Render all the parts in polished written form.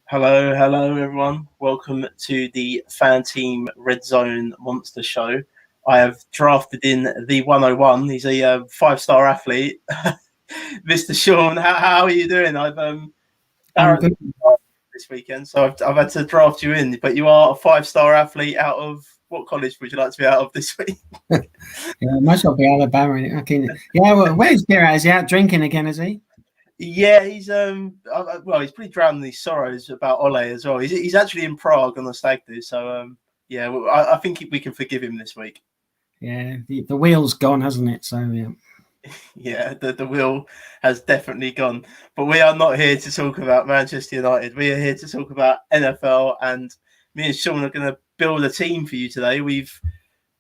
Hello, everyone. Welcome to the FanTeam Redzone Monster show. I have drafted in the 101. He's a five-star athlete, Mr. Shaun. How are you doing? I'm Barrett good. this weekend, so I've had to draft you in. But you are a five-star athlete. Out of what college would you like to be out of this week? Yeah, might as well be Alabama. Yeah, well, where's Garrett? Is he out drinking again? Is he? Yeah, he's he's pretty drowned in his sorrows about Ole as well. He's actually in Prague on the stag do, so yeah, well, I think we can forgive him this week. Yeah, the wheel's gone, hasn't it? So yeah. Yeah, the wheel has definitely gone. But we are not here to talk about Manchester United. We are here to talk about NFL, and me and Shaun are going to build a team for you today. We've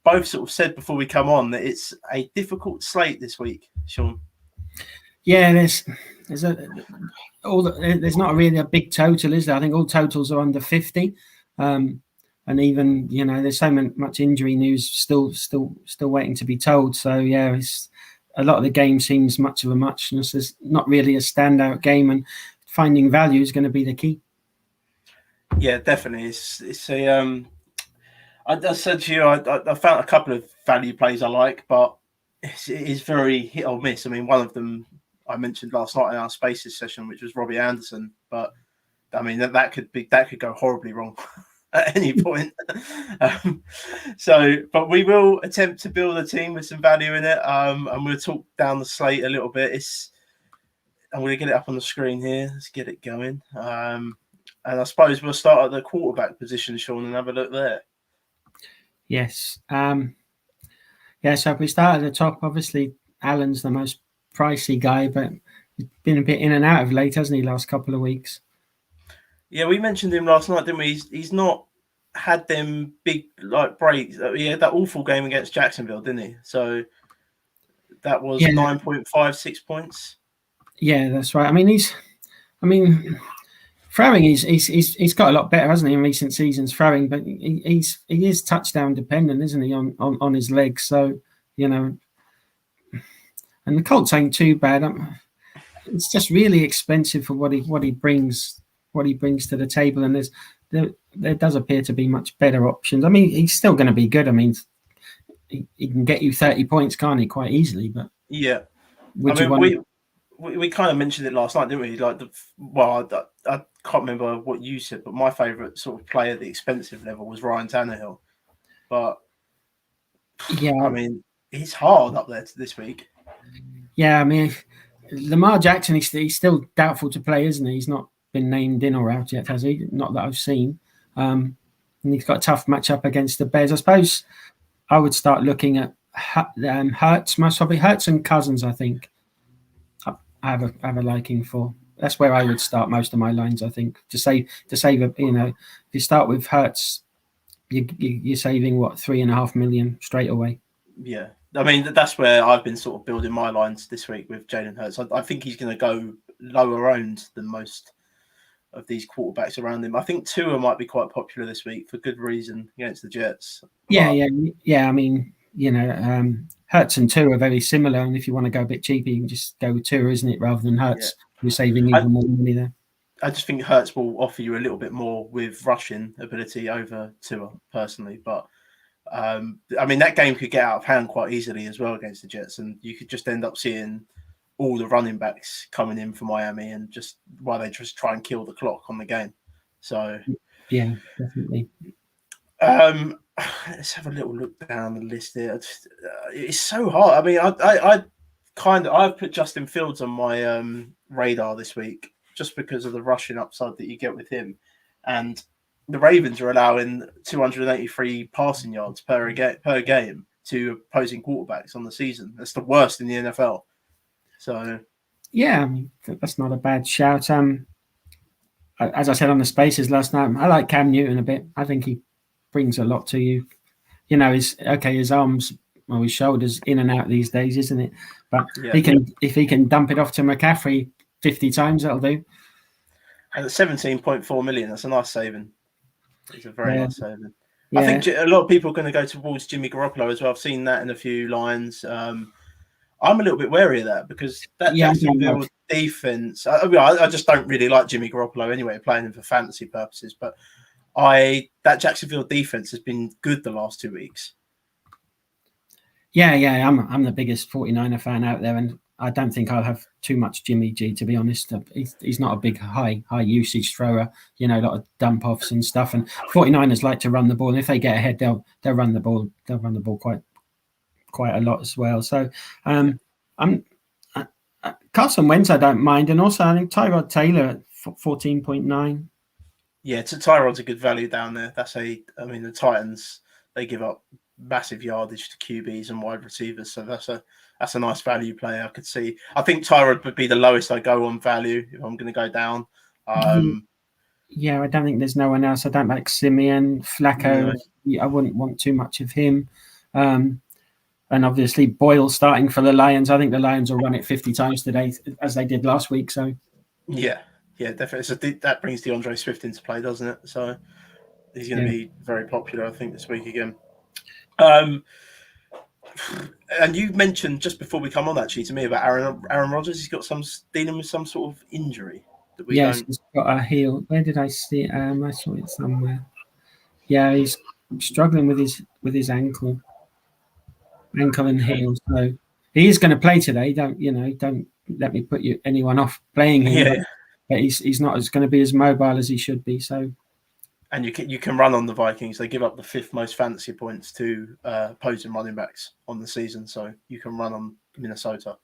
both sort of said before we come on that it's a difficult slate this week, Shaun. Yeah, there's not really a big total, is there? I think all totals are under 50. And even there's so much injury news still waiting to be told. So yeah, it's a lot of the game seems much of a muchness. There's not really a standout game, and finding value is going to be the key. Yeah, definitely. It's a I said to you, I found a couple of value plays I like, but it is very hit or miss. I mean, one of them I mentioned last night in our Spaces session, which was Robbie Anderson, but I mean that could go horribly wrong at any point. But we will attempt to build a team with some value in it, and we'll talk down the slate a little bit. I'm going to get it up on the screen here. Let's get it going. And I suppose we'll start at the quarterback position, Shaun, and have a look there. Yes. So if we start at the top, obviously Allen's the most pricey guy, but he's been a bit in and out of late, hasn't he, last couple of weeks? Yeah, we mentioned him last night, didn't we? He's not had them big breaks. He had that awful game against Jacksonville, didn't he? So that was 9.56 points. Yeah, that's right. Throwing he's got a lot better, hasn't he, in recent seasons throwing, but he is touchdown dependent, isn't he, on his legs? So and the Colts ain't too bad. It's just really expensive for what he brings to the table, and there does appear to be much better options. I mean, he's still going to be good. I mean, he can get you 30 points, can't he, quite easily? But yeah, we kind of mentioned it last night, didn't we? I can't remember what you said, but my favourite sort of player at the expensive level was Ryan Tannehill. But yeah, I mean, he's hard up there this week. Yeah, I mean, Lamar Jackson, he's still doubtful to play, isn't he? He's not been named in or out yet, has he? Not that I've seen. And he's got a tough matchup against the Bears. I suppose I would start looking at Hurts, most probably Hurts and Cousins. I think I have a liking for. That's where I would start most of my lines. I think to save if you start with Hurts, you're saving what, $3.5 million straight away. Yeah, I mean that's where I've been sort of building my lines this week with Jalen Hurts. I think he's going to go lower owned than most of these quarterbacks around him. I think Tua might be quite popular this week for good reason against the Jets. Yeah. I mean, Hurts and Tua are very similar, and if you want to go a bit cheaper, you can just go with Tua, isn't it, rather than Hurts? Yeah. You're saving even more money there. I just think Hurts will offer you a little bit more with rushing ability over Tua, personally. But I mean, that game could get out of hand quite easily as well against the Jets, and you could just end up seeing all the running backs coming in for Miami, and just while they just try and kill the clock on the game. So yeah, definitely. Let's have a little look down the list here. It's so hard. I mean, I've put Justin Fields on my radar this week just because of the rushing upside that you get with him, and the Ravens are allowing 283 passing yards per game to opposing quarterbacks on the season. That's the worst in the NFL. So yeah, I mean, that's not a bad shout. As I said on the Spaces last night, I like Cam Newton a bit. I think he brings a lot to you. His arms, his shoulders in and out these days, isn't it? But if he can dump it off to McCaffrey 50 times, that'll do. And at 17.4 million, that's a nice saving. It's a very nice saving. Yeah. I think a lot of people are going to go towards Jimmy Garoppolo as well. I've seen that in a few lines. I'm a little bit wary of that because that Yeah, I don't know. Jacksonville defense. I just don't really like Jimmy Garoppolo anyway, playing him for fantasy purposes. But that Jacksonville defense has been good the last 2 weeks. Yeah, I'm the biggest 49er fan out there, and I don't think I'll have too much Jimmy G, to be honest. He's not a big high usage thrower, a lot of dump offs and stuff. And 49ers like to run the ball, and if they get ahead, they'll run the ball. They'll run the ball quite a lot as well. So I'm Carson Wentz, I don't mind, and also I think Tyrod Taylor at 14.9. Yeah, Tyrod's a good value down there. The Titans, they give up massive yardage to QBs and wide receivers, so that's a nice value play. I could see. I think Tyrod would be the lowest I go on value if I'm going to go down. Yeah, I don't think there's no one else. I don't like Simeon, Flacco. No. I wouldn't want too much of him. And obviously Boyle starting for the Lions. I think the Lions will run it 50 times today, as they did last week. So yeah, definitely. So that brings DeAndre Swift into play, doesn't it? So he's going to be very popular, I think, this week again. And you mentioned just before we come on actually to me about Aaron Rodgers. He's got dealing with some sort of injury that we don't. He's got a heel. Where did I see it? I saw it somewhere. Yeah, he's struggling with his ankle and heel. So he is going to play today. Don't let me put anyone off playing him. But he's not going to be as mobile as he should be. So. And you can run on the Vikings. They give up the 5th most fantasy points to opposing running backs on the season, so you can run on Minnesota.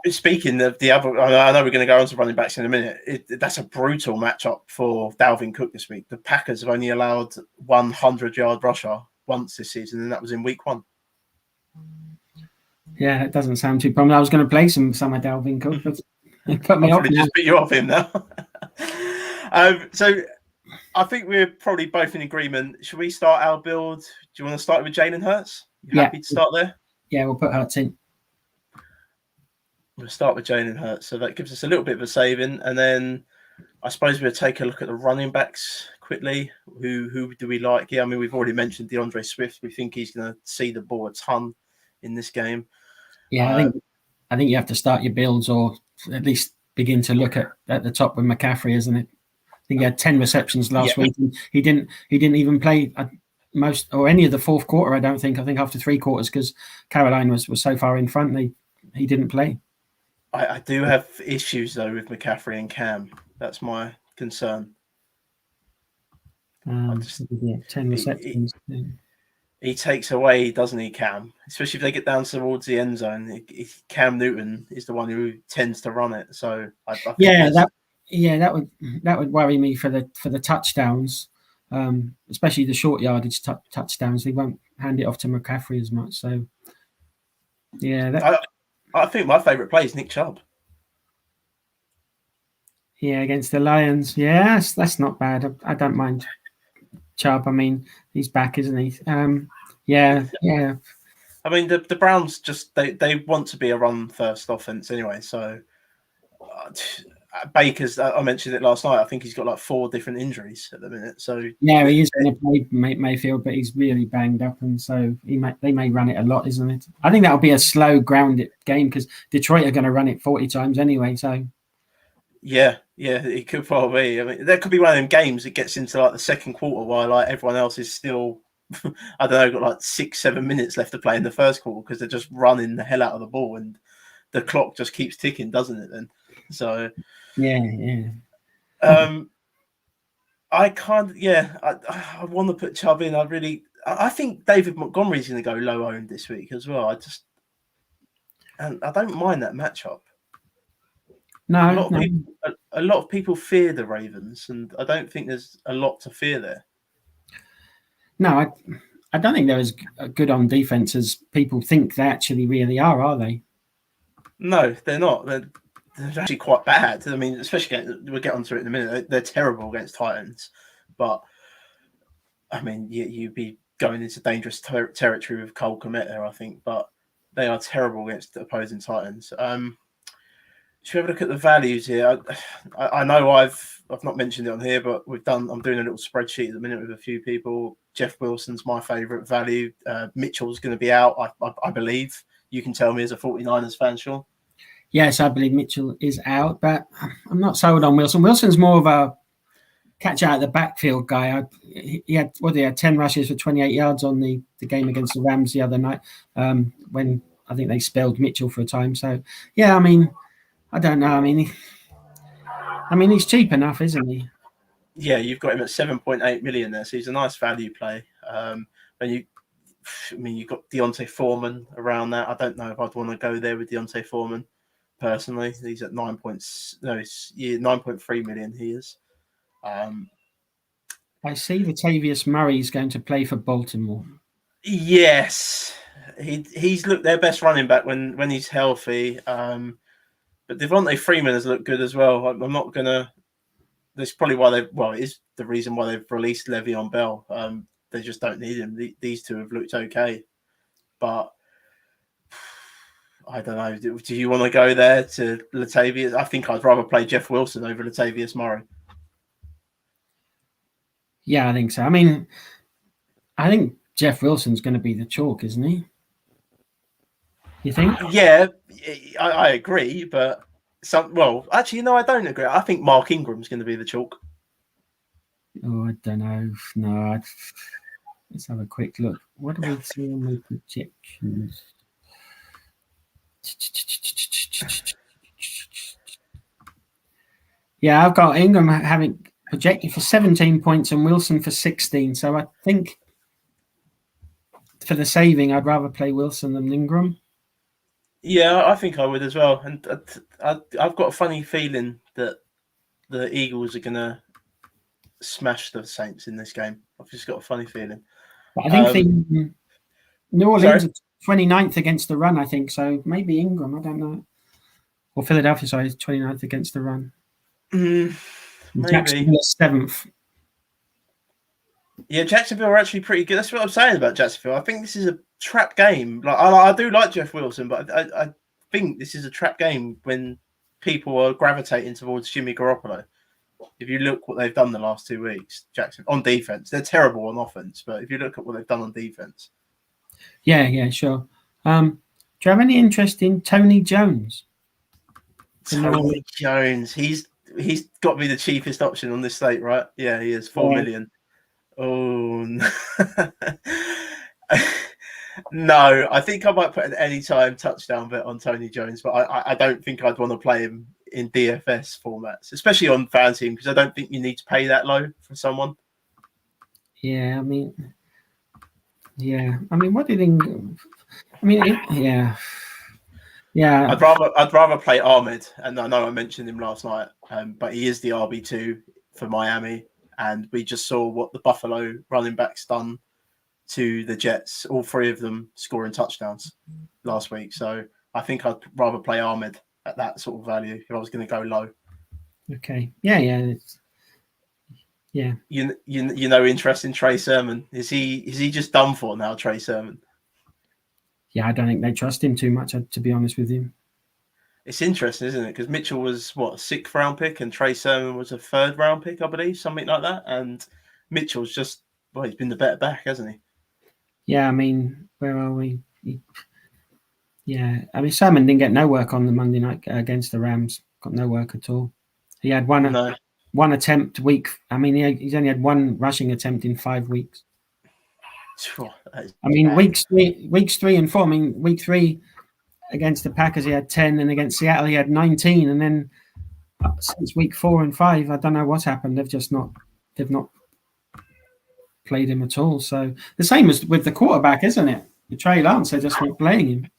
Speaking of the other, I know we're going to go on to running backs in a minute. That's a brutal matchup for Dalvin Cook this week. The Packers have only allowed 100-yard rusher once this season, and that was in week 1. Yeah, it doesn't sound too promising. I was going to play some of Dalvin Cook, but it put me off now. Just put you off him now. So I think we're probably both in agreement. Should we start our build? Do you want to start with Jalen Hurts? You happy to start there? Yeah, we'll put Hurts in. We'll start with Jalen Hurts. So that gives us a little bit of a saving. And then I suppose we'll take a look at the running backs quickly. Who do we like? Yeah, I mean, we've already mentioned DeAndre Swift. We think he's going to see the ball a ton in this game. Yeah, I think you have to start your builds or at least begin to look at the top with McCaffrey, isn't it? I think he had 10 receptions last week. And he didn't even play most or any of the fourth quarter. I don't think. I think after 3 quarters because Carolina was so far in front, he didn't play. I do have issues though with McCaffrey and Cam. That's my concern. 10 receptions. He takes away, doesn't he, Cam? Especially if they get down towards the end zone. Cam Newton is the one who tends to run it. So I think that would worry me for the touchdowns, especially the short yardage touchdowns. They won't hand it off to McCaffrey as much. So I think my favourite play is Nick Chubb. Yeah, against the Lions. Yes, that's not bad. I don't mind Chubb. I mean, he's back, isn't he? Yeah. I mean, the Browns just they want to be a run first offense anyway. So Baker's, I mentioned it last night. I think he's got like 4 different injuries at the minute. So yeah, he is going to play Mayfield, but he's really banged up, and so they may run it a lot, isn't it? I think that'll be a slow, grounded game because Detroit are going to run it 40 times anyway. So yeah, it could probably be. I mean, there could be one of them games that gets into like the second quarter while like everyone else is still, I don't know, got like 6-7 minutes left to play in the first quarter because they're just running the hell out of the ball and the clock just keeps ticking, doesn't it? Then so. Yeah. I can't. Yeah, I want to put Chubb in. I think David Montgomery's going to go low owned this week as well. And I don't mind that matchup. No, a lot of people fear the Ravens, and I don't think there's a lot to fear there. No, I don't think they're as good on defense as people think they actually really are they? No, they're not. They're actually quite bad. I mean, especially we'll get onto it in a minute. They're terrible against Titans, but I mean, you'd be going into dangerous territory with Cole Kmet there, I think. But they are terrible against the opposing Titans. Should we have a look at the values here? I know I've not mentioned it on here, but I'm doing a little spreadsheet at the minute with a few people. Jeff Wilson's my favourite value. Mitchell's going to be out, I believe. You can tell me as a 49ers fan, Shaun. Yes, I believe Mitchell is out, but I'm not sold on Wilson. Wilson's more of a catch out of the backfield guy. He had 10 rushes for 28 yards on the game against the Rams the other night, when I think they spelled Mitchell for a time. So yeah, I mean, I don't know. I mean, he's cheap enough, isn't he? Yeah, you've got him at 7.8 million there, so he's a nice value play. You've got Deontay Foreman around that. I don't know if I'd want to go there with Deontay Foreman personally. He's at 9.3 million. He is. I see Latavius Murray is going to play for Baltimore. Yes, he's looked their best running back when he's healthy. But Devontae Freeman has looked good as well. I'm not gonna. That's probably why it is the reason why they've released Le'Veon Bell. They just don't need him. These two have looked okay, but I don't know. Do you want to go there to Latavius? I think I'd rather play Jeff Wilson over Latavius Murray. Yeah, I think so. I mean, I think Jeff Wilson's going to be the chalk, isn't he? You think? Yeah, I agree, but actually, no, I don't agree. I think Mark Ingram's going to be the chalk. Oh, I don't know. No, let's have a quick look. What do we see on the projections? Yeah, I've got Ingram having projected for 17 points and Wilson for 16. So I think for the saving, I'd rather play Wilson than Ingram. Yeah, I think I would as well. And I've got a funny feeling that the Eagles are going to smash the Saints in this game. I've just got a funny feeling. But I think the New Orleans are 29th against the run, I think. So maybe Ingram, I don't know. Or Philadelphia, sorry, is 29th against the run. Maybe. Jacksonville is 7th. Yeah, Jacksonville are actually pretty good. That's what I'm saying about Jacksonville. I think this is a trap game. Like I do like Jeff Wilson, but I think this is a trap game when people are gravitating towards Jimmy Garoppolo. If you look what they've done the last 2 weeks, Jackson on defense, they're terrible on offense. But if you look at what they've done on defense, yeah, sure. Do you have any interest in Tony Jones? Tony Jones, he's got to be the cheapest option on this slate, right? Yeah, he is 4 million. Oh no. No, I think I might put an anytime touchdown bet on Tony Jones, but I don't think I'd want to play him in DFS formats, especially on FanTeam, because I don't think you need to pay that low for someone. Yeah, I mean, what do you think? I mean, yeah. I'd rather play Ahmed, and I know I mentioned him last night, but he is the RB2 for Miami, and we just saw what the Buffalo running backs done to the Jets, all three of them scoring touchdowns last week. So I think I'd rather play Ahmed at that sort of value if I was going to go low. Okay. Yeah. You know, interest in Trey Sermon? Is he just done for now, Trey Sermon? Yeah, I don't think they trust him too much, to be honest with you. It's interesting, isn't it? Because Mitchell was a 6th round pick and Trey Sermon was a 3rd round pick, I believe, something like that. And Mitchell's just he's been the better back, hasn't he? Yeah, I mean, where are we? Sermon didn't get no work on the Monday night against the Rams. Got no work at all. He had one attempt week. I mean, he's only had one rushing attempt in 5 weeks. I mean, weeks 3 and 4. I mean, week 3 against the Packers he had 10, and against Seattle he had 19, and then since week 4 and 5, I don't know what's happened. They've not played him at all. So the same as with the quarterback, isn't it? The Trey Lance, they're just not playing him.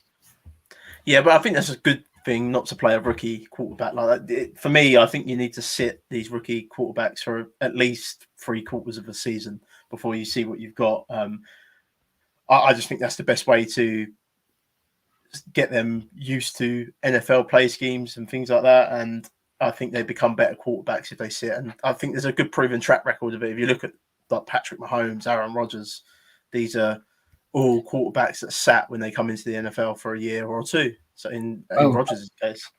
Yeah, but I think that's a good thing not to play a rookie quarterback like that. For me, I think you need to sit these rookie quarterbacks for at least 3/4 of a season before you see what you've got. I just think that's the best way to get them used to NFL play schemes and things like that. And I think they become better quarterbacks if they sit. And I think there's a good proven track record of it. If you look at like Patrick Mahomes, Aaron Rodgers, these are all quarterbacks that sat when they come into the NFL for a year or 2. So in Rodgers' case,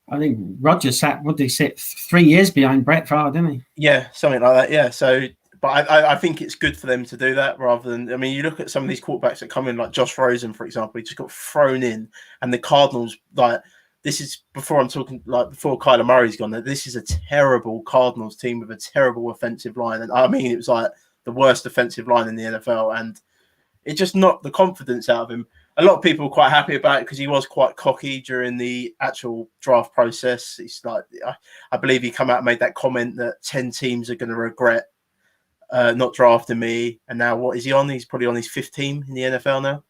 I think Rodgers sat. What did he sit? 3 years behind Brett Favre, didn't he? Yeah, something like that. Yeah. So But I think it's good for them to do that rather than. I mean, you look at some of these quarterbacks that come in, like Josh Rosen, for example. He just got thrown in, and the Cardinals like. This is before I'm talking like before Kyler Murray's gone. This is a terrible Cardinals team with a terrible offensive line, and I mean it was like the worst offensive line in the NFL, and it just knocked the confidence out of him. A lot of people were quite happy about it because he was quite cocky during the actual draft process. It's like I believe he come out and made that comment that 10 teams are going to regret not drafting me, and now what is he on? He's probably on his 5th team in the NFL now.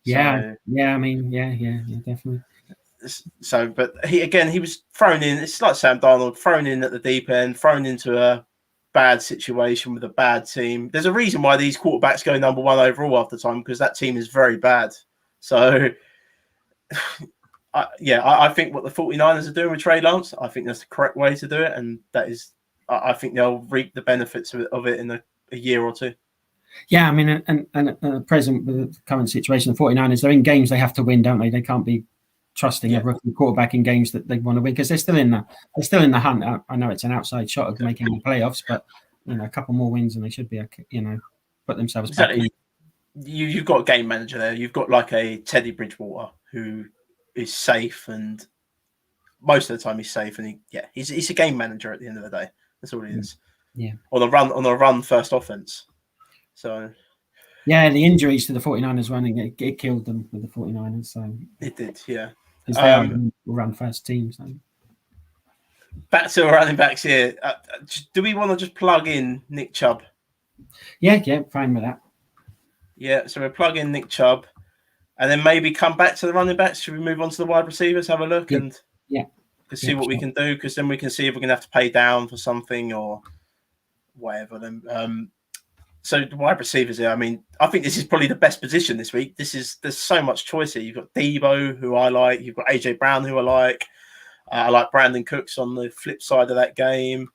Yeah, I mean, yeah, definitely. So, but he was thrown in. It's like Sam Darnold, thrown in at the deep end, thrown into a bad situation with a bad team. There's a reason why these quarterbacks go number 1 overall half the time because that team is very bad. So, I think what the 49ers are doing with Trey Lance, I think that's the correct way to do it, and that is, I think they'll reap the benefits of it in a year or two. Yeah, I mean, and at present with the current situation, the 49ers, they're in games they have to win, don't they? They can't be trusting a rookie quarterback in games that they want to win because they're still in the hunt. I know it's an outside shot of making the playoffs, but a couple more wins and they should be, put themselves back in. You've got a game manager there. You've got like a Teddy Bridgewater who is safe, and most of the time he's safe, and he's a game manager at the end of the day. That's all he is. Yeah. On a run first offense. So. Yeah, the injuries to the 49ers running, it killed them with the 49ers. So it did, yeah. Because they are a run first team. So. Back to our running backs here. Do we want to just plug in Nick Chubb? Yeah, fine with that. Yeah, so we'll plug in Nick Chubb and then maybe come back to the running backs. Should we move on to the wide receivers, have a look and see what we can do? Because then we can see if we're going to have to pay down for something or whatever. Then, so the wide receivers here, I mean, I think this is probably the best position this week. There's so much choice here. You've got Debo, who I like. You've got AJ Brown, who I like. I like Brandon Cooks on the flip side of that game.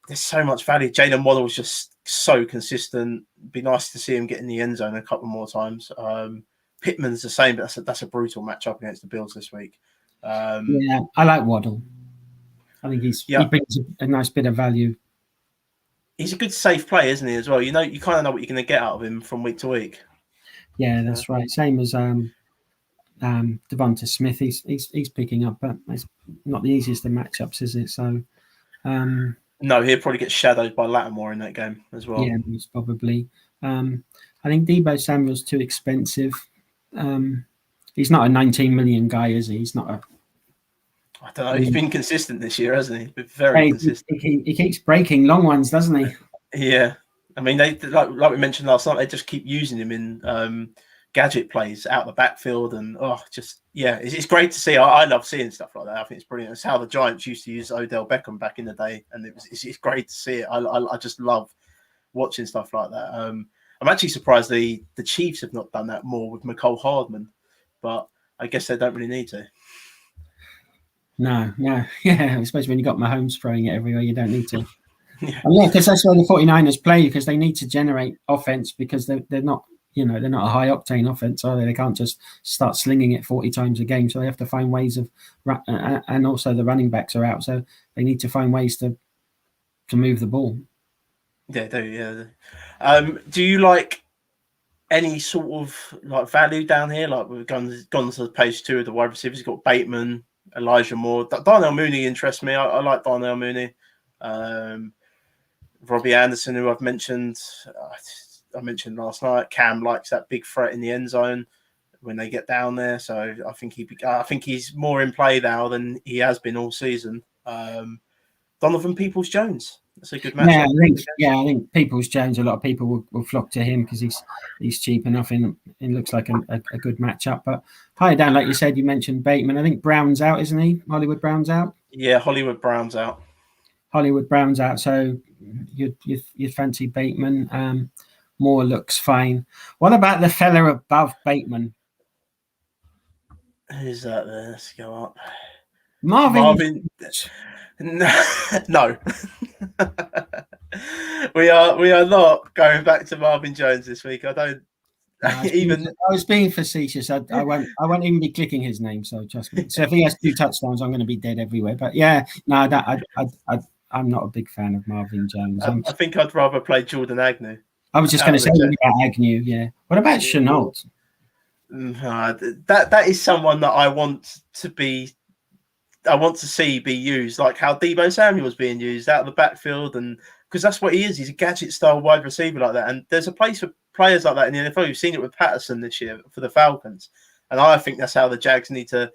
There's so much value. Jalen Waddle was just so consistent. It'd be nice to see him get in the end zone a couple more times. Pittman's the same, but that's a brutal matchup against the Bills this week. I like Waddle. I think he brings a nice bit of value. He's a good safe player, isn't he, as well? You kind of know what you're going to get out of him from week to week. Yeah, that's right. Same as Devonta Smith. He's picking up, but it's not the easiest of matchups, is it? So, no, he'll probably get shadowed by Lattimore in that game as well. Yeah, most probably. I think Deebo Samuel's too expensive. He's not a 19 million guy, is he? He's not a. I don't know. He's been consistent this year, hasn't he? Been very consistent. He keeps breaking long ones, doesn't he? Yeah. I mean, they like we mentioned last night, they just keep using him in gadget plays out the backfield, and it's great to see. I love seeing stuff like that. I think it's brilliant. It's how the Giants used to use Odell Beckham back in the day, and it's great to see it. I just love watching stuff like that. I'm actually surprised the Chiefs have not done that more with McCole Hardman, but I guess they don't really need to. No, especially when you got Mahomes throwing it everywhere, you don't need to. Because that's why the 49ers play, because they need to generate offense, because they're not, they're not a high octane offense, are they? They can't just start slinging it 40 times a game, so they have to find ways of, and also the running backs are out, so they need to find ways to move the ball. Yeah, do do you like any sort of like value down here? Like we've gone to page 2 of the wide receivers. You've got Bateman, Elijah Moore. Darnell Mooney interests me. I like Darnell Mooney. Robbie Anderson, who I've mentioned. I mentioned last night. Cam likes that big threat in the end zone when they get down there. So I think he's more in play now than he has been all season. Donovan Peoples-Jones. That's a good match. I think Peoples-Jones. A lot of people will flock to him because he's cheap enough. It looks like a good matchup. But higher down, like you said, you mentioned Bateman. I think Brown's out, isn't he? Hollywood Brown's out. Yeah, Hollywood Brown's out. So you'd fancy Bateman. Moore looks fine. What about the fella above Bateman? Who's that there? Let's go up. Marvin. No. we are not going back to Marvin Jones this week. I don't even. I was being facetious. I won't even be clicking his name. So trust me. So if he has 2 touchdowns, I'm going to be dead everywhere. But yeah, no, I'm not a big fan of Marvin Jones. I think I'd rather play Jordan Agnew. I was just going to say about Agnew. Yeah. What about Chenault? That is someone that I want to see be used, like how Deebo Samuel's being used out of the backfield, and because that's what he is. He's a gadget style wide receiver like that. And there's a place for players like that in the NFL. You've seen it with Patterson this year for the Falcons. And I think that's how the Jags need to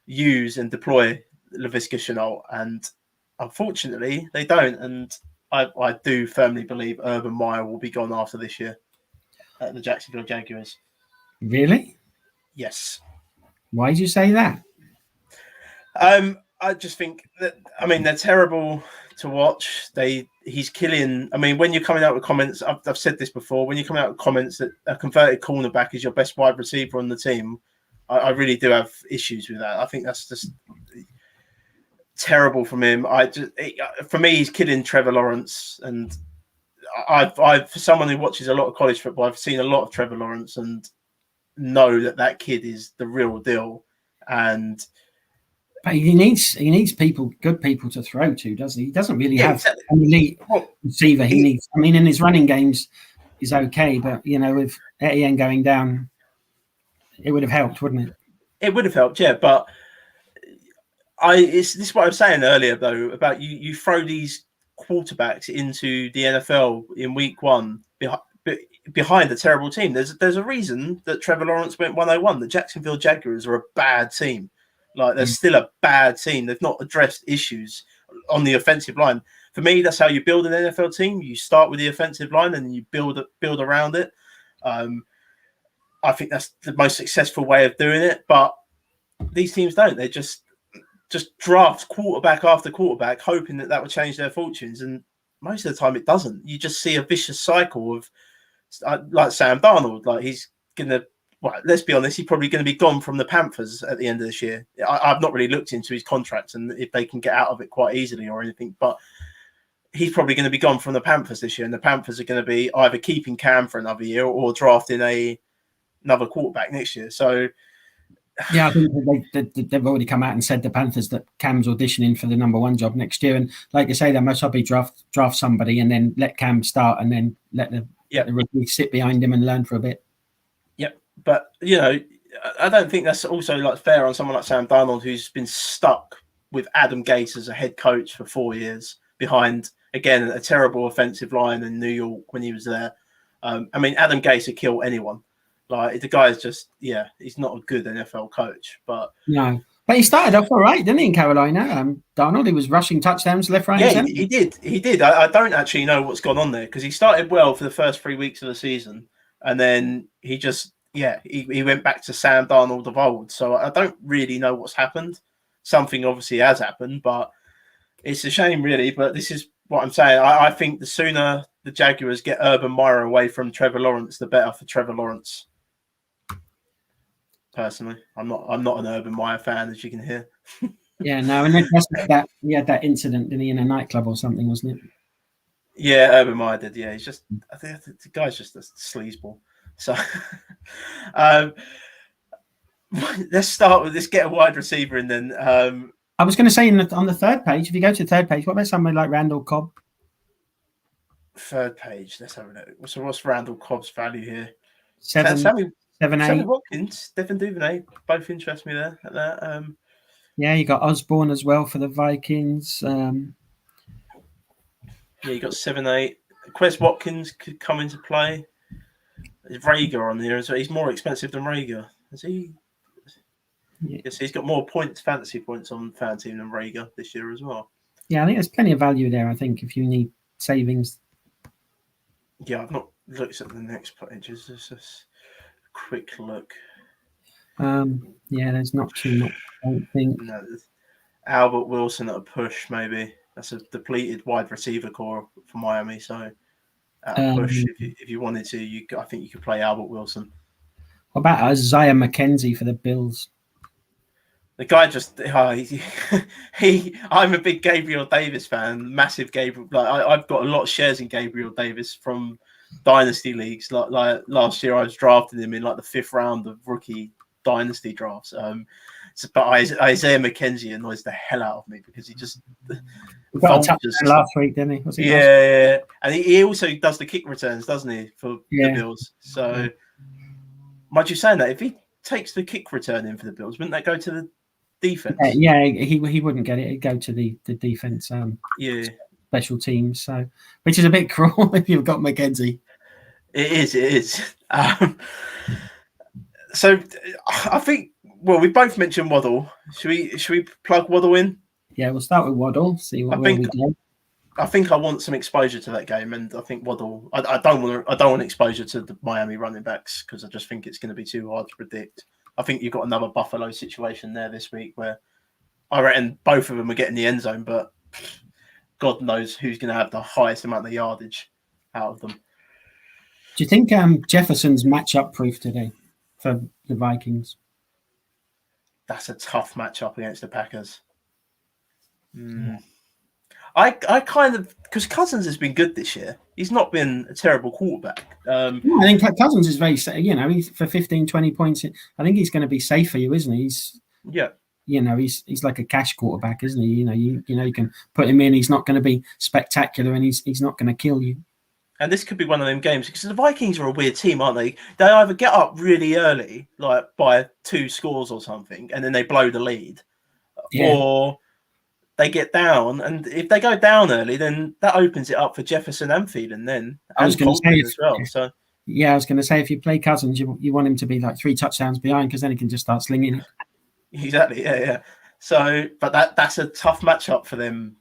use and deploy Laviska Shenault. And unfortunately, they don't. And I do firmly believe Urban Meyer will be gone after this year at the Jacksonville Jaguars. Really? Yes. Why did you say that? I just think that, I mean, they're terrible to watch. He's killing. I mean, when you're coming out with comments, I've said this before, when you're coming out with comments that a converted cornerback is your best wide receiver on the team, I really do have issues with that. I think that's just terrible from him. For me, he's killing Trevor Lawrence, and I've for someone who watches a lot of college football, I've seen a lot of Trevor Lawrence and know that kid is the real deal. And but he needs people, good people to throw to, doesn't he? He doesn't really have an elite receiver. He needs. I mean, in his running games, is okay, but with Etienne going down, it would have helped, wouldn't it? It would have helped, yeah. But this is what I was saying earlier, though, about you throw these quarterbacks into the NFL in week one behind a terrible team. There's a reason that Trevor Lawrence went 101. The Jacksonville Jaguars are a bad team. Like, they're still a bad team. They've not addressed issues on the offensive line. For me, that's how you build an NFL team. You start with the offensive line and you build around it. I think that's the most successful way of doing it. But these teams don't. They just draft quarterback after quarterback, hoping that would change their fortunes. And most of the time, it doesn't. You just see a vicious cycle of, like Sam Darnold. Like, he's going to, well, let's be honest, he's probably going to be gone from the Panthers at the end of this year. I've not really looked into his contract and if they can get out of it quite easily or anything, but he's probably going to be gone from the Panthers this year. And the Panthers are going to be either keeping Cam for another year or drafting another quarterback next year. So, yeah, I think they've already come out and said, the Panthers, that Cam's auditioning for the number one job next year. And like you say, they must probably draft somebody and then let Cam start and then let the rookie sit behind him and learn for a bit. Yep. But, I don't think that's also like fair on someone like Sam Darnold, who's been stuck with Adam Gase as a head coach for 4 years behind, again, a terrible offensive line in New York when he was there. I mean, Adam Gase would kill anyone. Like, the guy is just, he's not a good NFL coach. But no, but he started off all right, didn't he, in Carolina? Donald, he was rushing touchdowns left, right, and center. He did. He did. I don't actually know what's gone on there because he started well for the first 3 weeks of the season, and then he just, he went back to Sam Darnold of old. So I don't really know what's happened. Something obviously has happened, but it's a shame, really. But this is what I'm saying. I think the sooner the Jaguars get Urban Meyer away from Trevor Lawrence, the better for Trevor Lawrence. Personally, I'm not an Urban Meyer fan, as you can hear. Yeah, no, and then that he had that incident, didn't he, in a nightclub or something, wasn't it? Yeah, Urban Meyer did. Yeah, he's just, I think the guy's just a sleazeball. So, let's get a wide receiver, and then I was going to say on the third page. If you go to the third page, what about somebody like Randall Cobb? Third page. Let's have a look. So, what's Randall Cobb's value here? 7, 8. Sammy Watkins, Stephen Duvernay, both interest me there at that. Yeah, you got Osborne as well for the Vikings. Yeah, you got 7, 8. Quez Watkins could come into play. There's Rager on there, so he's more expensive than Rager. Is he? Yeah. Yes, he's got more fantasy points on FanTeam than Rager this year as well. Yeah, I think there's plenty of value there. I think if you need savings. Yeah, I've not looked at the next pages. Just a quick look. Yeah, there's not too much. I don't think. No, Albert Wilson at a push, maybe. That's a depleted wide receiver core for Miami. So at a push, if you wanted to, I think you could play Albert Wilson. What about Isaiah McKenzie for the Bills? The guy just I'm a big Gabriel Davis fan, massive Gabriel. Like I've got a lot of shares in Gabriel Davis from dynasty leagues. Like last year, I was drafting him in like the 5th round of rookie dynasty drafts. But Isaiah McKenzie annoys the hell out of me because he just We got a touchdown vultures. last week, didn't he? Was it last week? Yeah, and he also does the kick returns, doesn't he, for the Yeah. Bills? So, mind you saying that, if he takes the kick return in for the Bills, wouldn't that go to the defense? Yeah, he wouldn't get it. It'd go to the defense. Yeah, special teams. So, which is a bit cruel if you've got McKenzie. it is. So, I think. Well, we both mentioned Waddle. Should we plug Waddle in? Yeah, we'll start with Waddle. See where we go. I think I want some exposure to that game, and I think Waddle. I don't want exposure to the Miami running backs because I just think it's going to be too hard to predict. I think you've got another Buffalo situation there this week where I reckon both of them are getting the end zone, but God knows who's going to have the highest amount of yardage out of them. Do you think Jefferson's matchup proof today for the Vikings? That's a tough matchup against the Packers. Yeah. I kind of, because Cousins has been good this year. He's not been a terrible quarterback. I think Cousins is very, he's for 15, 20 points. I think he's going to be safe for you, isn't he? He's like a cash quarterback, isn't he? You can put him in. He's not going to be spectacular, and he's not going to kill you. And this could be one of them games because the Vikings are a weird team, aren't they? They either get up really early, like by 2 scores or something, and then they blow the lead, or they get down, and if they go down early, then that opens it up for Jefferson and Thielen. Then I was going to say as well. So I was going to say if you play Cousins, you want him to be like 3 touchdowns behind because then he can just start slinging it. Exactly, yeah. So, but that's a tough matchup for them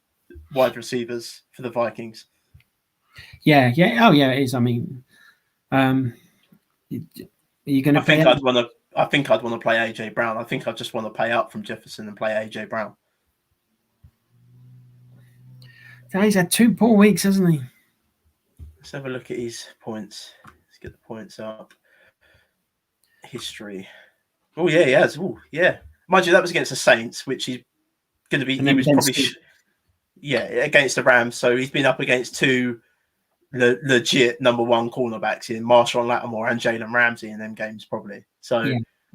wide receivers for the Vikings. Yeah. Oh, yeah, it is. I mean, are you going to? I think I'd want to play AJ Brown. I think I just want to pay up from Jefferson and play AJ Brown. He's had 2 poor weeks, hasn't he? Let's have a look at his points. Let's get the points up. History. Oh yeah, he has. Oh yeah. Mind you, that was against the Saints, which he's going to be. He was probably against the Rams. So he's been up against 2 legit number 1 cornerbacks in Marshawn Lattimore and Jalen Ramsey in them games probably. So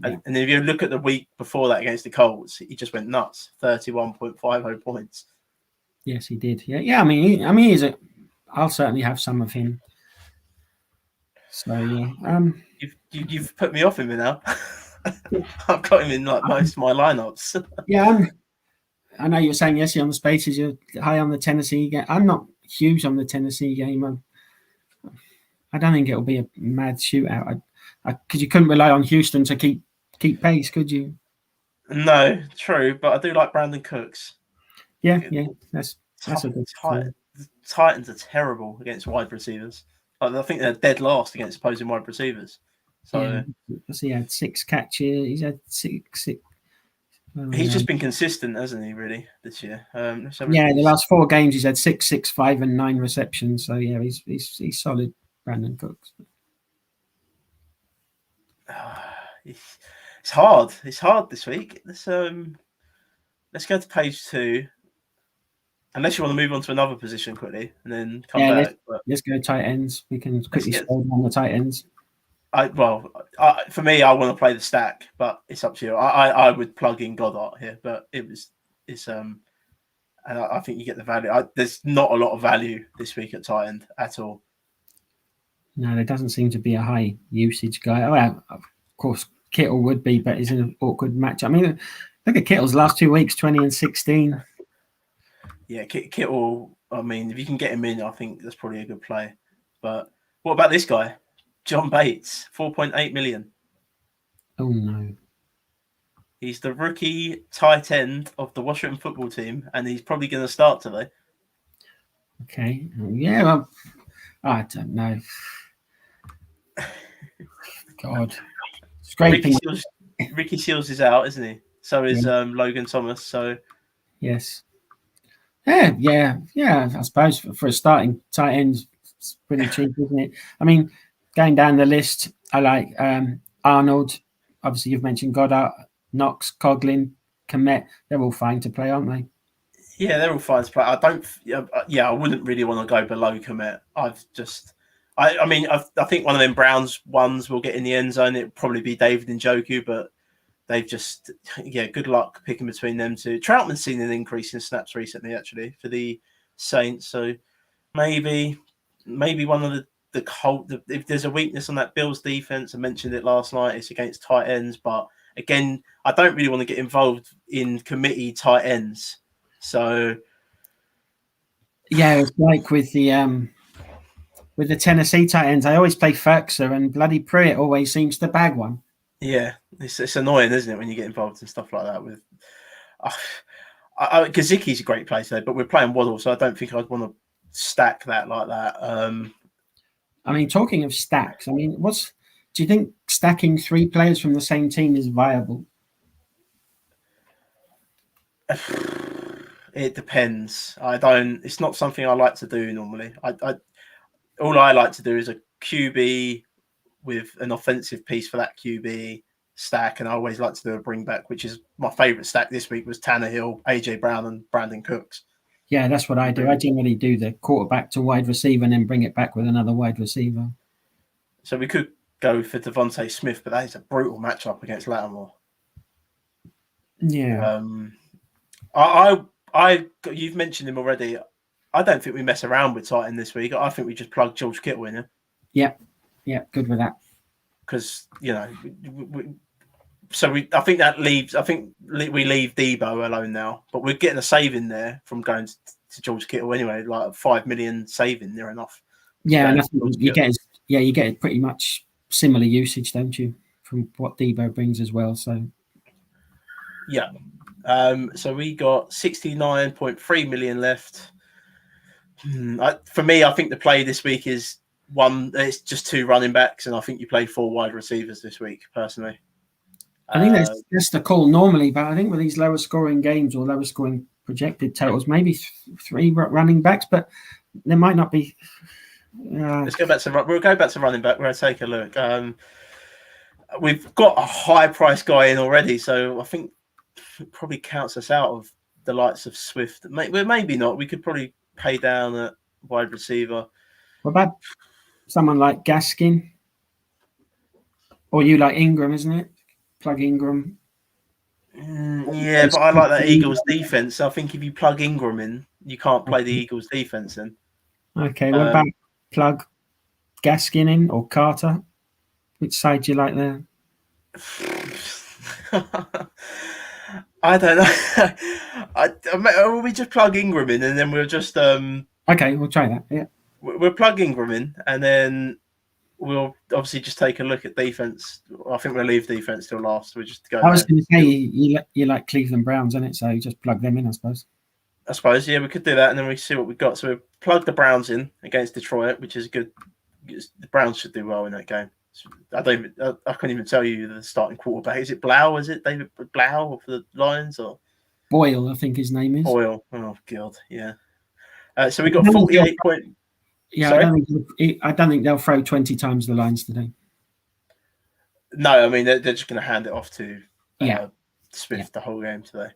and if you look at the week before that against the Colts, he just went nuts. 31.50 points. Yes, he did. Yeah. I mean, he's I'll certainly have some of him. So yeah. You've put me off him now. I've got him in like most of my lineups. I know you were saying yesterday on the Spaces you're high on the Tennessee game. I'm not huge on the Tennessee game. I don't think it'll be a mad shootout. Because you couldn't rely on Houston to keep pace, could you? No, true, but I do like Brandon Cooks. Yeah, that's a good tight. Titans are terrible against wide receivers. I think they're dead last against opposing wide receivers. So he had 6 catches. He's had six. He's just been consistent, hasn't he? Really, this year. The last 4 games he's had 6, 6, 5, and 9 receptions. So yeah, he's solid. Brandon Cooks. It's hard. It's hard this week. Let's go to page 2. Unless you want to move on to another position quickly and then come back. Let's go tight ends. We can quickly scroll on the tight ends. For me, I want to play the stack, but it's up to you. I would plug in Goddard here, but and I think you get the value. There's not a lot of value this week at tight end at all. No, there doesn't seem to be a high usage guy. Oh, yeah, of course, Kittle would be, but it's an awkward match. I mean, look at Kittle's last 2 weeks, 20 and 16. Yeah, Kittle, I mean, if you can get him in, I think that's probably a good play. But what about this guy? John Bates, 4.8 million. Oh, no. He's the rookie tight end of the Washington football team, and he's probably going to start today. Okay. Yeah, well, I don't know. God. Scraping. Ricky Seals is out, isn't he? So is Logan Thomas. So yes. Yeah. I suppose for a starting tight end, it's pretty cheap, isn't it? I mean, going down the list, I like Arnold. Obviously, you've mentioned Goddard, Knox, Coughlin, Komet. They're all fine to play, aren't they? Yeah, they're all fine to play. I wouldn't really want to go below Komet. I think one of them Browns ones will get in the end zone. It'd probably be David Njoku, but they've just, good luck picking between them two. Troutman's seen an increase in snaps recently, actually, for the Saints. So maybe one of if there's a weakness on that Bills defense, I mentioned it last night, it's against tight ends. But again, I don't really want to get involved in committee tight ends. So yeah, it's like with the Tennessee tight ends. I always play Ferkser, and bloody Pruitt always seems to bag one. yeah, it's annoying, isn't it, when you get involved in stuff like that with. Gazicki's a great player today, but we're playing Waddle, so I don't think I'd want to stack that like that. I mean, talking of stacks, I mean, do you think stacking 3 players from the same team is viable? It depends. It's not something I like to do normally. All I like to do is a QB with an offensive piece for that QB stack, and I always like to do a bring back, which is my favourite stack this week was Tannehill, AJ Brown, and Brandon Cooks. Yeah, that's what I do. I generally do the quarterback to wide receiver and then bring it back with another wide receiver. So we could go for Devontae Smith, but that is a brutal matchup against Lattimore. Yeah. You've mentioned him already. I don't think we mess around with Titan this week. I think we just plug George Kittle in. Yeah, good with that. Because I think that leaves. I think we leave Debo alone now, but we're getting a saving there from going to George Kittle anyway. Like 5 million saving near enough. Yeah, and you get pretty much similar usage, don't you, from what Debo brings as well? So yeah. So we got 69.3 million left. For me, I think the play this week is one. It's just 2 running backs, and I think you play 4 wide receivers this week. Personally, I think that's the call normally, but I think with these lower scoring games or lower scoring projected totals, maybe 3 running backs, but there might not be. We'll go back to running back. We're going to take a look. We've got a high price guy in already, so I think it probably counts us out of the likes of Swift. Maybe not. We could probably pay down at wide receiver. What about someone like Gaskin? Or you like Ingram, isn't it? Plug Ingram. Yeah, but I like that Eagles defense. I think if you plug Ingram in, you can't play the Eagles defense then. Okay, what about plug Gaskin in or Carter? Which side do you like there? I don't know. We just plug Ingram in, and then we'll just. Okay, we'll try that. Yeah, we'll plug Ingram in, and then we'll obviously just take a look at defense. I think we'll leave defense till last. We'll just go. I was going to say you like Cleveland Browns, isn't it? So you just plug them in, I suppose. Yeah, we could do that, and then we see what we've got. So we plug the Browns in against Detroit, which is good. The Browns should do well in that game. I can't even tell you the starting quarterback. Is it Blau? Is it David Blau for the Lions or Boyle? I think his name is Boyle. Oh God, yeah. So we got 48 point. Yeah, I don't think they'll throw 20 times the lines today. No, I mean they're just going to hand it off to Swift the whole game today.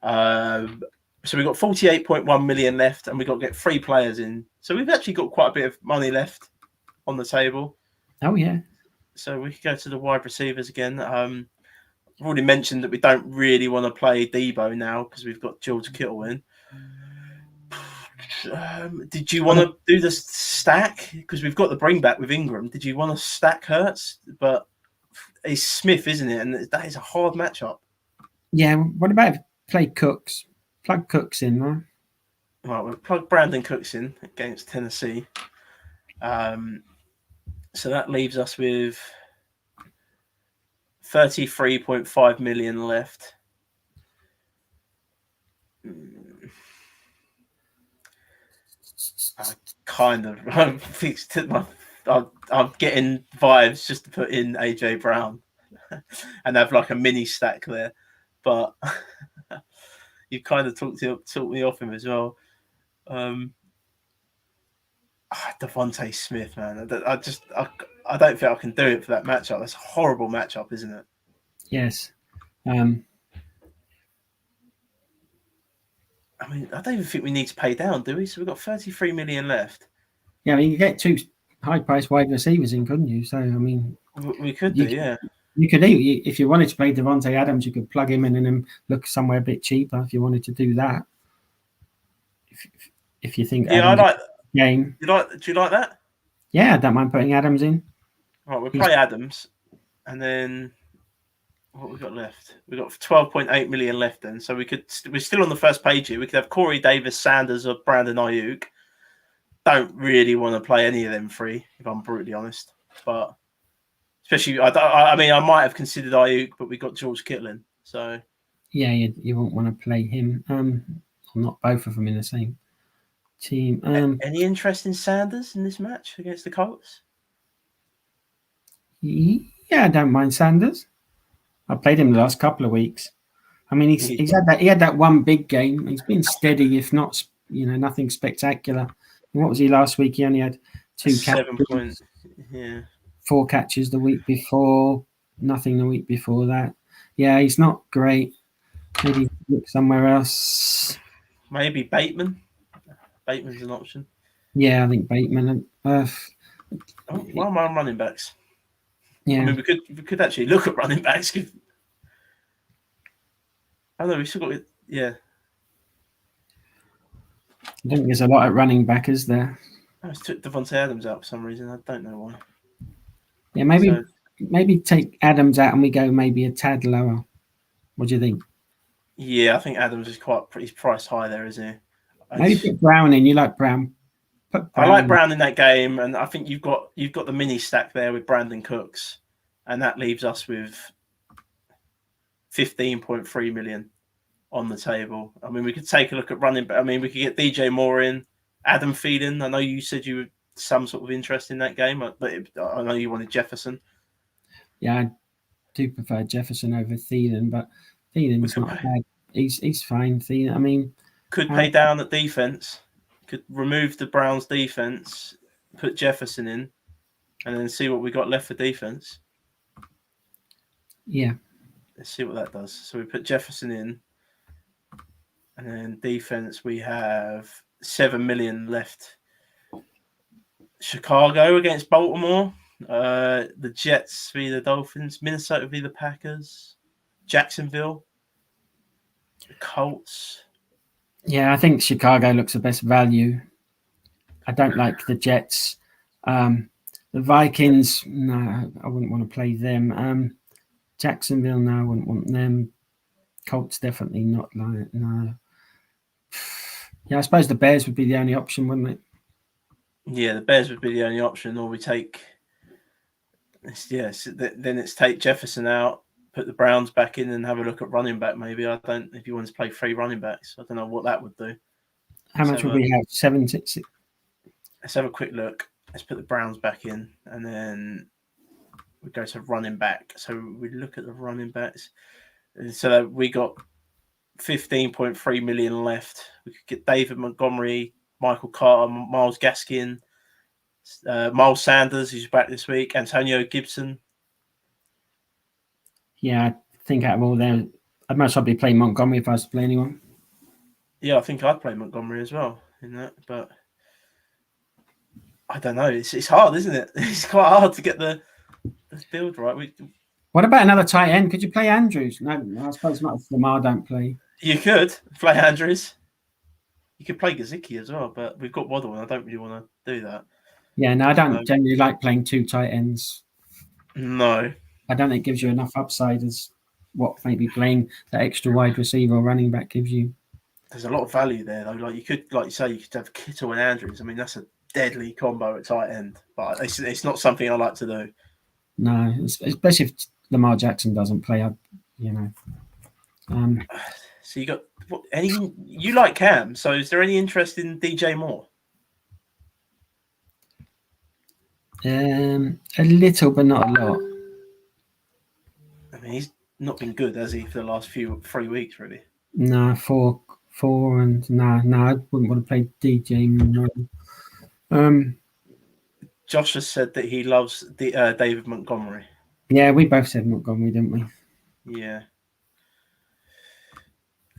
So we've got 48.1 million left, and we've got to get 3 players in. So we've actually got quite a bit of money left on the table. Oh yeah. So we could go to the wide receivers again. I've already mentioned that we don't really want to play Debo now because we've got George Kittle in. Did you want to do the stack? Because we've got the bring back with Ingram. Did you want to stack Hurts? But it's Smith, isn't it? And that is a hard matchup. Yeah. What about play Cooks? Plug Cooks in, right? Right, we'll plug Brandon Cooks in against Tennessee. So that leaves us with 33.5 million left. I'm getting vibes just to put in AJ Brown and have like a mini stack there, but you kind of talked me off him as well. Devontae Smith, man. I don't think I can do it for that matchup. That's a horrible matchup, isn't it? Yes. I mean, I don't even think we need to pay down, do we? So we've got 33 million left. Yeah, I mean, you get 2 high-priced wide receivers in, couldn't you? So, I mean... We could do, yeah. You could, if you wanted to play Devontae Adams, you could plug him in and then look somewhere a bit cheaper if you wanted to do that. If you think Yeah, Adams I like. game, Do you like that? yeah, I don't mind putting Adams in. Right, we'll play Adams, and then what we got left? We got 12.8 million left. Then, so we're still on the first page here. We could have Corey Davis, Sanders, or Brandon Ayuk. Don't really want to play any of them three, if I'm brutally honest. But especially, I mean, I might have considered Ayuk, but we got George Kittle, so yeah, you won't want to play him. Not both of them in the same team. Any interest in Sanders in this match against the Colts? Yeah, I don't mind Sanders. I played him the last couple of weeks. I mean, he's had that one big game. He's been steady, if not, nothing spectacular. And what was he last week? He only had 2 catches, 4 catches the week before, nothing the week before that. Yeah, he's not great. Maybe look somewhere else. Maybe Bateman. Bateman's an option. Yeah, I think Bateman. What are my running backs? Yeah, I mean, we could actually look at running backs. I know we still got it. Yeah, I don't think there's a lot at running back, is there? I just took Devontae Adams out for some reason. I don't know why. Yeah, maybe take Adams out and we go maybe a tad lower. What do you think? Yeah, I think Adams is he's priced high there, isn't he? Maybe put Brown in. You like Brown? I like Brown in that game, and I think you've got the mini stack there with Brandon Cooks, and that leaves us with 15.3 million on the table. I mean, we could take a look at running, but I mean, we could get DJ Moore in, Adam Thielen. I know you said you were some sort of interest in that game, but I know you wanted Jefferson. Yeah, I do prefer Jefferson over Thielen, but Thielen's not bad. He's fine. Thielen, I mean, could pay down at defense. Could remove the Browns' defense, put Jefferson in, and then see what we got left for defense. Yeah. Let's see what that does. So we put Jefferson in, and then defense we have 7 million left. Chicago against Baltimore. The Jets v the Dolphins. Minnesota v the Packers. Jacksonville. The Colts. Yeah, I think Chicago looks the best value. I don't like the Jets. The Vikings, no, I wouldn't want to play them. Jacksonville, no, I wouldn't want them. Colts, definitely not. No. Yeah, I suppose the Bears would be the only option, wouldn't it? Yeah, the Bears would be the only option, or we take. Then it's take Jefferson out, put the Browns back in, and have a look at running back. Maybe if you want to play 3 running backs, I don't know what that would do. How much would we have? 76. Let's have a quick look. Let's put the Browns back in, and then we go to running back. So we look at the running backs. So we got 15.3 million left. We could get David Montgomery, Michael Carter, Myles Gaskin, Miles Sanders, who's back this week, Antonio Gibson. Yeah, I think out of all them, I'd much rather be playing Montgomery if I was to play anyone. Yeah, I think I'd play Montgomery as well in that, but I don't know. It's hard, isn't it? It's quite hard to get the build right. What about another tight end? Could you play Andrews? No, I suppose not if Lamar don't play. You could play Andrews. You could play Gesicki as well, but we've got Waddle, and I don't really want to do that. Yeah, no, I don't generally like playing 2 tight ends. No. I don't think it gives you enough upside as what maybe playing that extra wide receiver or running back gives you. There's a lot of value there, though. Like you could have Kittle and Andrews. I mean, that's a deadly combo at tight end, but it's not something I like to do. No, especially if Lamar Jackson doesn't play. So you got you like Cam? So is there any interest in DJ Moore? A little, but not a lot. I mean, he's not been good, has he, for the last 3 weeks, really? No, 4, and no, I wouldn't want to play DJ Moore. Josh has said that he loves David Montgomery. Yeah, we both said Montgomery, didn't we? Yeah.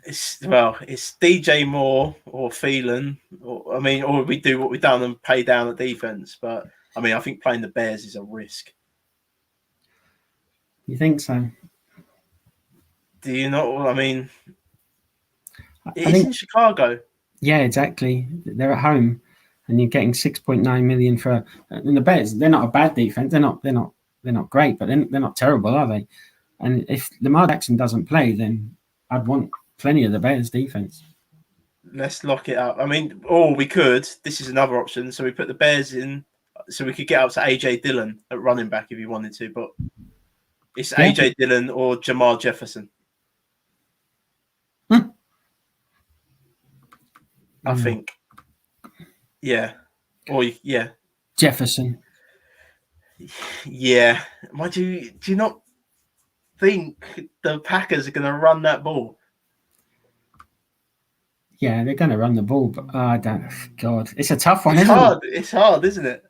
It's DJ Moore or Thielen, or we do what we've done and pay down the defense. But I mean, I think playing the Bears is a risk. You think so? Do you not? I mean, I it's think, in Chicago. yeah, exactly. They're at home, and you're getting 6.9 million for. And the Bears, they're not a bad defense. They're not great, but they're not terrible, are they? And if Lamar Jackson doesn't play, then I'd want plenty of the Bears defense. Let's lock it up. I mean, or we could. This is another option. So we put the Bears in, so we could get up to AJ Dillon at running back if you wanted to, but it's Yeah. AJ Dillon or Jamal Jefferson. I think. Yeah. Or yeah. Jefferson. Yeah. Do you not think the Packers are going to run that ball? Yeah, they're going to run the ball, but I don't. God, it's a tough one, It's isn't hard. it? It's hard, isn't it?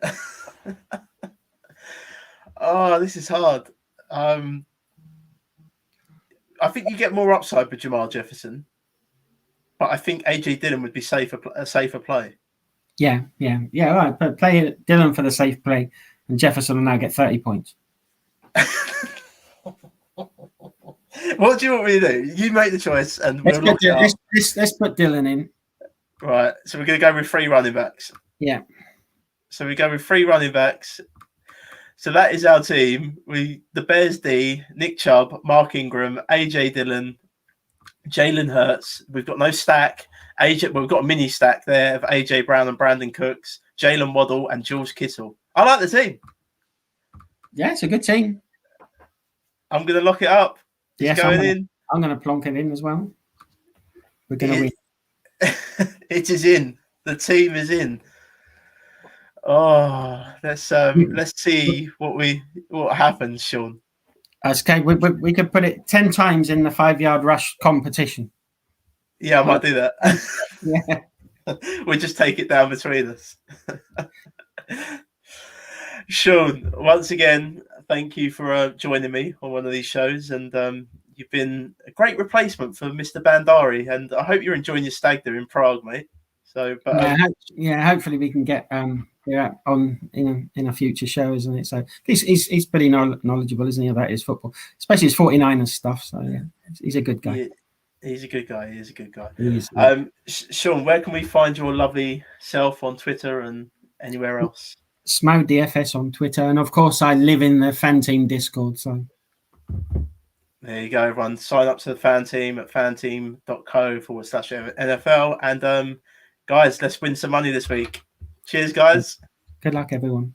Oh, this is hard. I think you get more upside with Jamal Jefferson, but I think AJ Dillon would be a safer play. Yeah. All right, but play Dillon for the safe play, and Jefferson will now get 30 points. What do you want me to do? You make the choice, and we'll lock it up. Let's put Dillon in. Right. So we're going to go with 3 running backs. Yeah. So we go with 3 running backs. So that is our team. The Bears D, Nick Chubb, Mark Ingram, AJ Dillon, Jalen Hurts. We've got no stack. We've got a mini stack there of AJ Brown and Brandon Cooks, Jalen Waddle, and George Kittle. I like the team. Yeah, it's a good team. I'm going to lock it up. Yes, I'm going to plonk it in as well. We're going to win. It is in. The team is in. Oh, let's see what happens, Shaun. Okay, we could put it 10 times in the 5-yard rush competition. Yeah, I might do that. Yeah. We'll just take it down between us. Shaun, once again, thank you for joining me on one of these shows, and you've been a great replacement for Mr. Bandari, and I hope you're enjoying your stag do in Prague, mate. So, but hopefully we can get on in a future show, isn't it? So he's pretty knowledgeable, isn't he, about his football, especially his 49ers stuff. So yeah, he's a good guy. Yeah, he's a good guy. He is a good guy. Yeah. Shaun, where can we find your lovely self on Twitter and anywhere else? Smo DFS on Twitter, and of course I live in the FanTeam Discord. So there you go, everyone. Sign up to the FanTeam at fanteam.co/NFL, and guys, let's win some money this week. Cheers, guys. Good luck, everyone.